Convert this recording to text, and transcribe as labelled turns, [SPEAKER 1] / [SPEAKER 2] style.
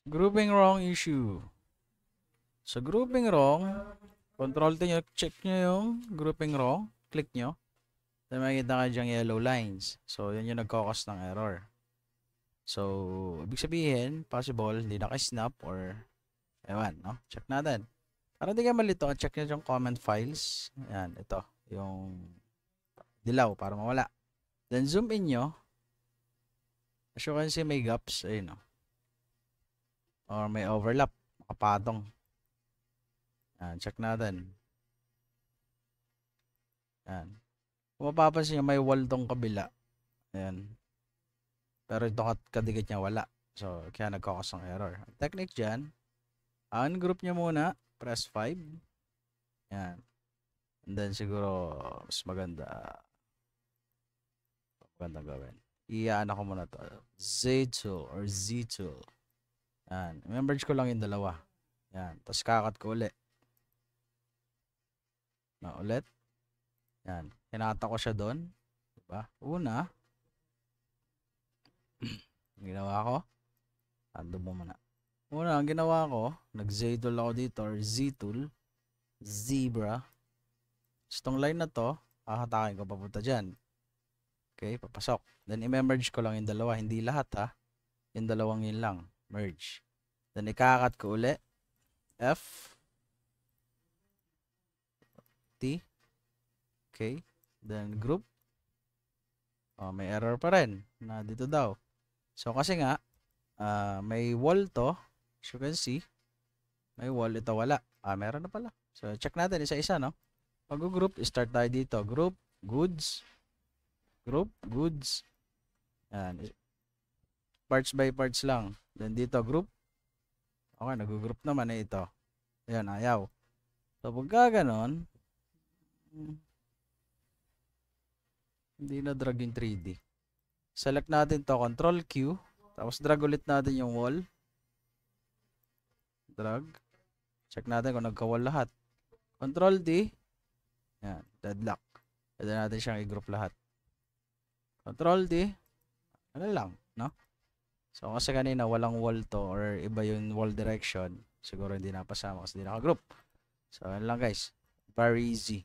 [SPEAKER 1] Grouping wrong issue. Sa grouping wrong, control T nyo, check nyo yung grouping wrong, click nyo, then makikita kayo dyang yellow lines. So, yun yung nagkakos ng error. So, ibig sabihin, possible, hindi naka-snap or, ewan, no? Check natin. Para hindi kayo malito, check nyo yung comment files. Ayan, ito, yung dilaw para mawala. Then, zoom in nyo. As you can see, may gaps, ayun, no? Or may overlap, makapatong. Ayan, check natin. Ayan. Kung mapapansin nyo, may wall tong kabila. Ayan. Pero ito kadikit niya wala. So, kaya nagkakos ng error. Ang technique dyan, ungroup nyo muna, press 5. Ayan. And then, siguro, mas maganda gawin. Iyaan ako muna to. Z-tool or Z-tool. Ayan. I-merge ko lang yung dalawa. Ayan. Tapos, kakat ko ulit. Ulit. Ayan. Hinata ko siya doon. Diba? Una, ginawa ko. Ando mo muna. Una, ang ginawa ko, nag-Z-tool ako dito or Z-tool. Zebra. Itong line na to, hahatakin ko papunta dyan. Okay, papasok. Then, i-merge ko lang yung dalawa. Hindi lahat ha. Yung dalawang yun lang. Merge. Then, ikakat ko uli. F. T. Okay. Then, group. Oh, may error pa rin. Na dito daw. So, kasi nga, may wall to. As you can see, may wall. Ito wala. Meron na pala. So, check natin isa-isa, no? Pag-group, start tayo dito. Group, goods. Group, goods. Yan. Parts by parts lang. Then dito, group. Okay, nag-group naman ito. Ayan, ayaw. So, pagka ganon, hindi na drag yung 3D. Select natin to, Control Q. Tapos drag ulit natin yung wall. Drag. Check natin kung nagka-wall lahat. Control D. Yan, deadlock. Pwede natin siyang i-group lahat. Control D. Ano lang, no? So, kasi kanina walang wall to or iba yung wall direction. Siguro hindi napasama kasi hindi naka-group. So, yan lang guys. Very easy.